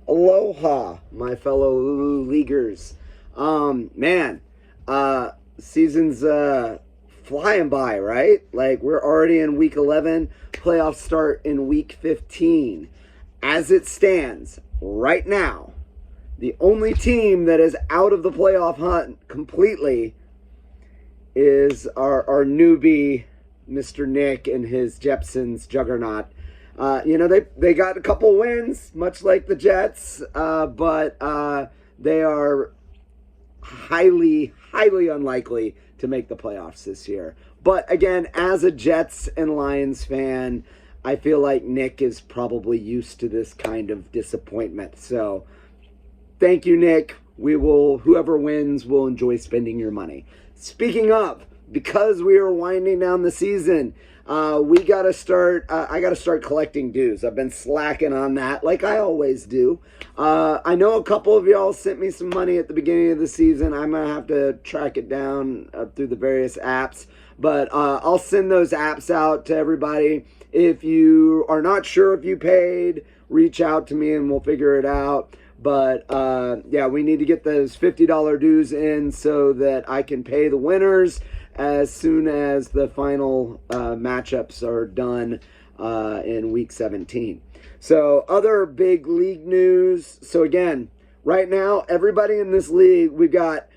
Aloha, my fellow LuLu leaguers. Man, season's flying by, right? Like we're already in week 11, playoffs start in week 15. As it stands right now, the only team that is out of the playoff hunt completely is our newbie, Mr. Nick and his Jepsons juggernaut. They got a couple wins, much like the Jets, but they are highly, highly unlikely to make the playoffs this year. But again, as a Jets and Lions fan, I feel like Nick is probably used to this kind of disappointment. So thank you, Nick. Whoever wins will enjoy spending your money. Speaking of, because we are winding down the season, we got to start, I got to start collecting dues. I've been slacking on that like I always do. I know a couple of y'all sent me some money at the beginning of the season. I'm going to have to track it down through the various apps, but I'll send those apps out to everybody. If you are not sure if you paid, reach out to me and we'll figure it out. But yeah, we need to get those $50 dues in so that I can pay the winners as soon as the final matchups are done in week 17. So other big league news. So again, right now, everybody in this league, we've got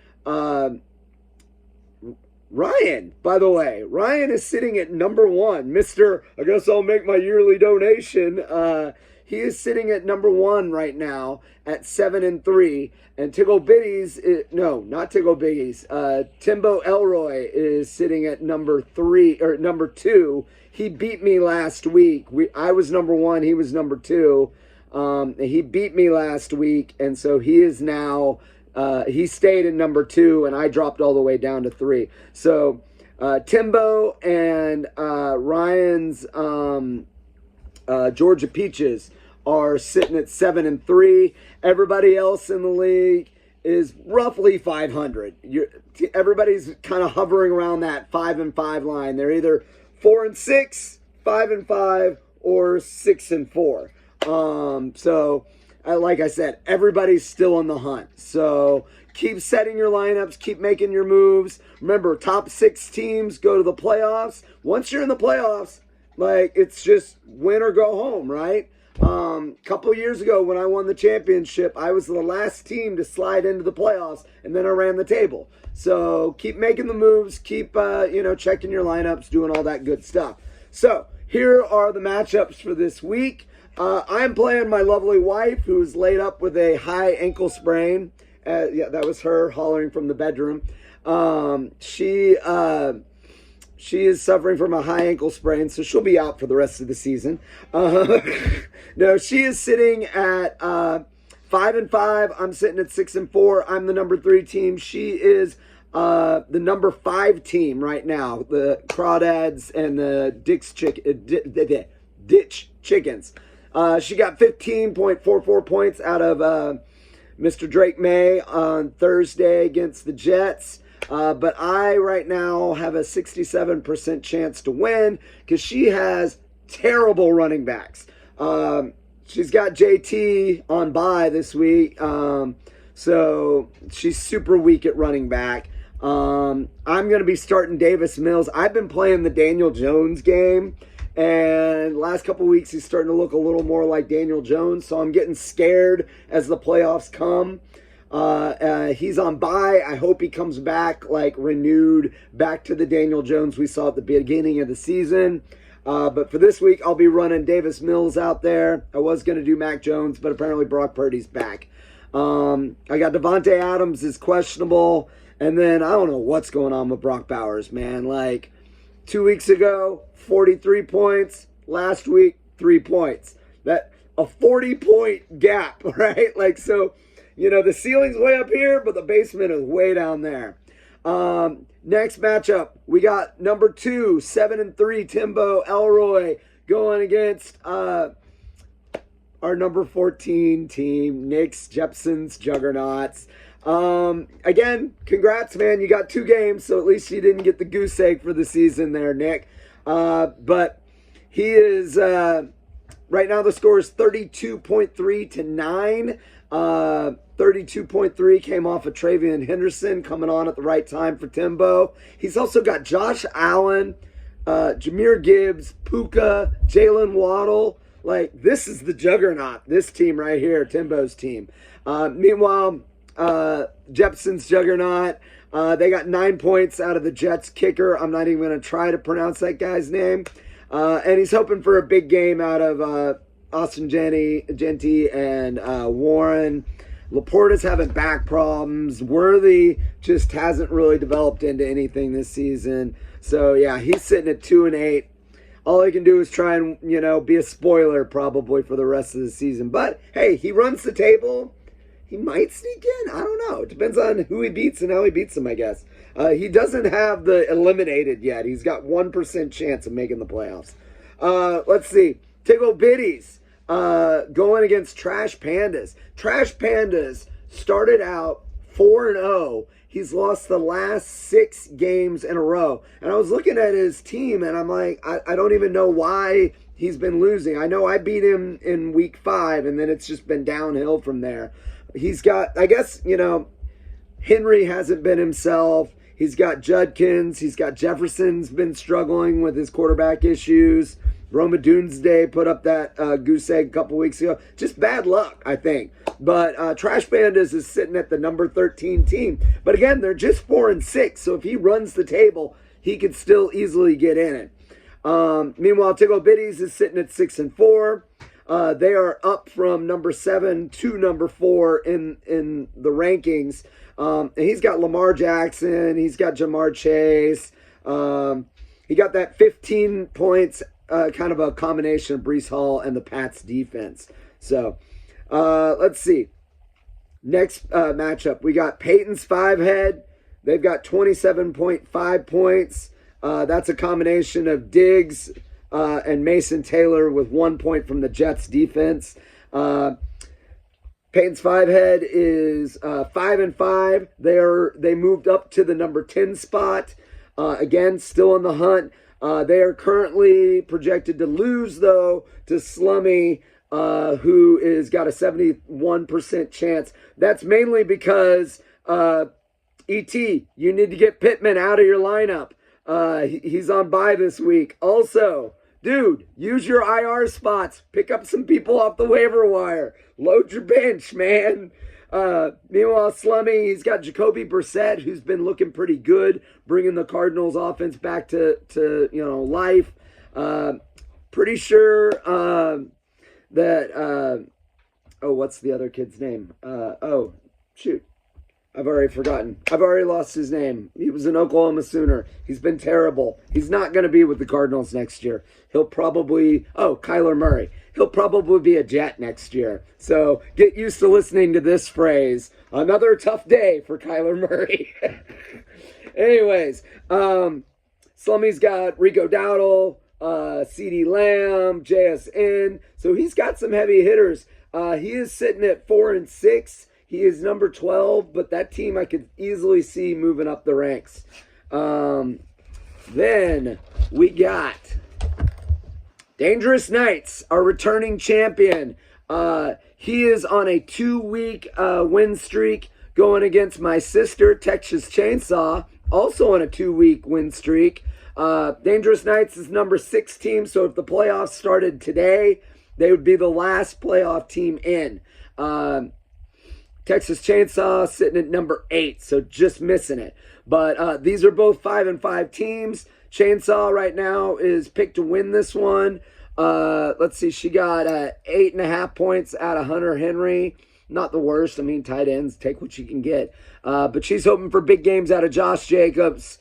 Ryan, by the way. Ryan is sitting at number one. I guess I'll make my yearly donation. He is sitting at number one right now at 7-3. And Tiggle Bitties, not Tiggle Biggies. Timbo Elroy is sitting at number two. He beat me last week. I was number one. He was number two. He beat me last week. And so he is now, he stayed in number two and I dropped all the way down to 3. So Timbo and Ryan's Georgia Peaches are sitting at 7-3. Everybody else in the league is roughly 500. Everybody's kind of hovering around that 5-5 line. They're either 4-6, 5-5, or 6-4. So, like I said, everybody's still in the hunt. So keep setting your lineups, keep making your moves. Remember, top 6 teams go to the playoffs. Once you're in the playoffs, like it's just win or go home, right? Couple years ago when I won the championship, I was the last team to slide into the playoffs, and then I ran the table. So keep making the moves, keep checking your lineups, doing all that good stuff. So here are the matchups for this week. I'm playing my lovely wife, who's laid up with a high ankle sprain. Yeah, that was her hollering from the bedroom. She is suffering from a high ankle sprain, so she'll be out for the rest of the season. No, she is sitting at 5-5. I'm sitting at 6-4. I'm the number 3 team. She is the number 5 team right now. The Crawdads and the Ditch Chickens. She got 15.44 points out of Mr. Drake May on Thursday against the Jets. But I right now have a 67% chance to win because she has terrible running backs. She's got JT on bye this week, so she's super weak at running back. I'm going to be starting Davis Mills. I've been playing the Daniel Jones game, and last couple weeks he's starting to look a little more like Daniel Jones, so I'm getting scared as the playoffs come. He's on bye. I hope he comes back like renewed, back to the Daniel Jones we saw at the beginning of the season. But for this week, I'll be running Davis Mills out there. I was going to do Mac Jones, but apparently Brock Purdy's back. I got Devontae Adams is questionable. And then I don't know what's going on with Brock Bowers, man. Like 2 weeks ago, 43 points. Last week, 3 points. That a 40-point gap, right? Like, so, the ceiling's way up here, but the basement is way down there. Next matchup, we got number 2, 7-3, Timbo Elroy going against our number 14 team, Nick's Jepson's Juggernauts. Again, congrats, man. You got 2 games, so at least you didn't get the goose egg for the season there, Nick. But he is Right now the score is 32.3 to 9. 32.3 came off of Travion Henderson coming on at the right time for Timbo. He's also got Josh Allen, Jahmyr Gibbs, Puka, Jalen Waddle. Like, this is the juggernaut, this team right here, Timbo's team. Meanwhile, Jepson's juggernaut, they got 9 points out of the Jets kicker. I'm not even going to try to pronounce that guy's name. And he's hoping for a big game out of Austin Genty and Warren. Laporta's having back problems. Worthy just hasn't really developed into anything this season. So, yeah, he's sitting at 2-8. All he can do is try and, be a spoiler probably for the rest of the season. But, hey, he runs the table. He might sneak in. I don't know. It depends on who he beats and how he beats them, I guess. He doesn't have the eliminated yet. He's got 1% chance of making the playoffs. Let's see. Tickle Bitties going against Trash Pandas. Trash Pandas started out 4-0. He's lost the last 6 games in a row. And I was looking at his team, and I'm like, I don't even know why he's been losing. I know I beat him in week 5, and then it's just been downhill from there. He's got, I guess, Henry hasn't been himself. He's got Judkins. He's got Jefferson's been struggling with his quarterback issues. Roma Doomsday put up that goose egg a couple weeks ago. Just bad luck, I think. But Trash Pandas is sitting at the number 13 team. But again, they're just 4-6. So if he runs the table, he could still easily get in it. Meanwhile, Tickle Bitties is sitting at 6-4. They are up from number 7 to number 4 in the rankings. And he's got Lamar Jackson. He's got Jamar Chase. He got that 15 points, kind of a combination of Breece Hall and the Pats defense. So let's see. Next matchup, we got Peyton's 5-head. They've got 27.5 points. That's a combination of Diggs and Mason Taylor with 1 point from the Jets defense. Peyton's 5-head is 5-5. They moved up to the number 10 spot. Again, still in the hunt. They are currently projected to lose, though, to Slummy, who is got a 71% chance. That's mainly because, E.T., you need to get Pittman out of your lineup. He's on bye this week. Also, dude, use your IR spots. Pick up some people off the waiver wire. Load your bench, man. Meanwhile, Slummy, he's got Jacoby Brissett, who's been looking pretty good, bringing the Cardinals offense back to life. Pretty sure that what's the other kid's name? Shoot. I've already forgotten. I've already lost his name. He was an Oklahoma Sooner. He's been terrible. He's not going to be with the Cardinals next year. He'll probably, Kyler Murray. He'll probably be a Jet next year. So get used to listening to this phrase. Another tough day for Kyler Murray. Anyways, Slummy's got Rico Dowdle, CeeDee Lamb, JSN. So he's got some heavy hitters. He is sitting at 4-6. He is number 12, but that team I could easily see moving up the ranks. Then we got Dangerous Knights, our returning champion. He is on a 2-week win streak going against my sister, Texas Chainsaw, also on a 2-week win streak. Dangerous Knights is number 6 team, so if the playoffs started today, they would be the last playoff team in. Texas Chainsaw sitting at number 8, so just missing it. But these are both 5-5 teams. Chainsaw right now is picked to win this one. Let's see, she got 8.5 points out of Hunter Henry. Not the worst. I mean, tight ends, take what you can get. But she's hoping for big games out of Josh Jacobs.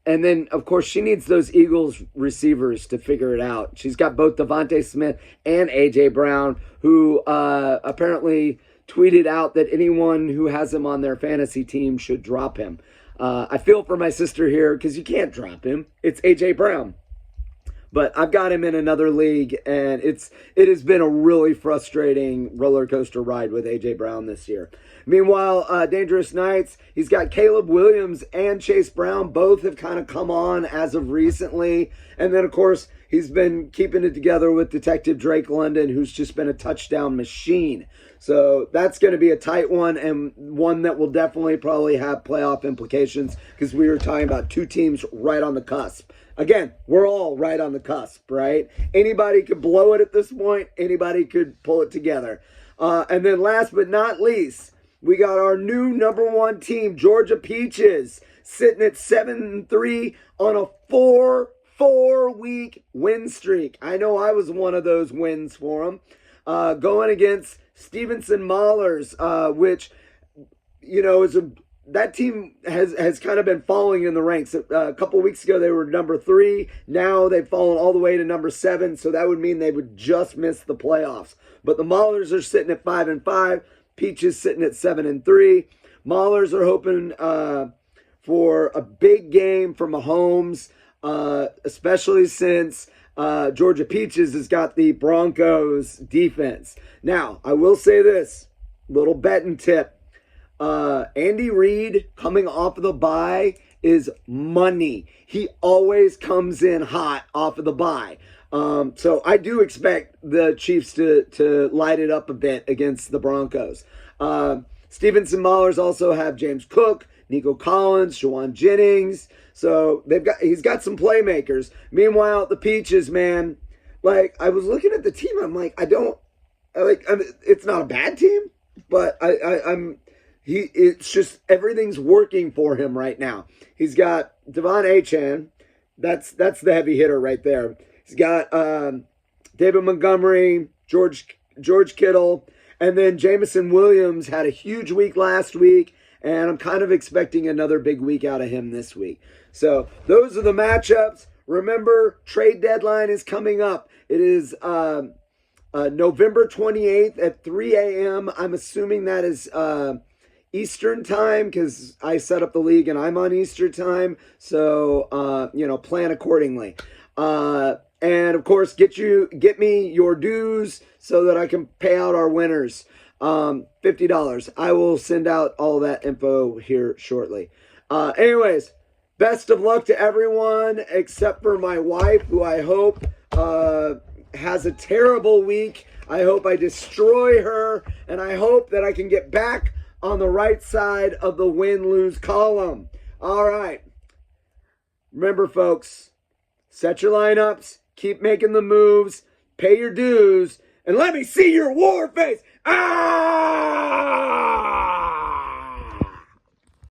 And then, of course, she needs those Eagles receivers to figure it out. She's got both Devontae Smith and A.J. Brown, who apparently tweeted out that anyone who has him on their fantasy team should drop him. I feel for my sister here because you can't drop him. It's A.J. Brown. But I've got him in another league, and it has been a really frustrating roller coaster ride with A.J. Brown this year. Meanwhile, Dangerous Knights, he's got Caleb Williams and Chase Brown. Both have kind of come on as of recently. And then, of course, he's been keeping it together with Detective Drake London, who's just been a touchdown machine. So that's going to be a tight one, and one that will definitely probably have playoff implications, because we were talking about two teams right on the cusp. Again, we're all right on the cusp, right? Anybody could blow it at this point. Anybody could pull it together. And then last but not least, we got our new number one team, Georgia Peaches, sitting at 7-3 on a 4-week win streak. I know I was one of those wins for them. Going against Stevenson Maulers, which, you know, that team has kind of been falling in the ranks. A couple weeks ago, they were number 3. Now they've fallen all the way to number 7, so that would mean they would just miss the playoffs. But the Maulers are sitting at 5-5. Peaches sitting at 7-3. Maulers are hoping for a big game for Mahomes, especially since Georgia Peaches has got the Broncos defense. Now, I will say this, little betting tip. Andy Reid coming off of the bye is money. He always comes in hot off of the bye. So I do expect the Chiefs to light it up a bit against the Broncos. Stevenson Maulers also have James Cook, Nico Collins, Jawan Jennings. So he's got some playmakers. Meanwhile, the Peaches, man, like, I was looking at the team, I'm like, it's not a bad team, but it's just everything's working for him right now. He's got Devon Achane. That's the heavy hitter right there. He's got David Montgomery, George Kittle, and then Jameson Williams had a huge week last week, and I'm kind of expecting another big week out of him this week. So those are the matchups. Remember, trade deadline is coming up. It is November 28th at 3 a.m. I'm assuming that is Eastern time, because I set up the league and I'm on Eastern time. So, plan accordingly. And of course, get me your dues so that I can pay out our winners. $50. I will send out all that info here shortly. Anyways, best of luck to everyone except for my wife, who I hope has a terrible week. I hope I destroy her, and I hope that I can get back on the right side of the win-lose column. All right. Remember, folks, set your lineups, keep making the moves, pay your dues, and let me see your war face. Ah!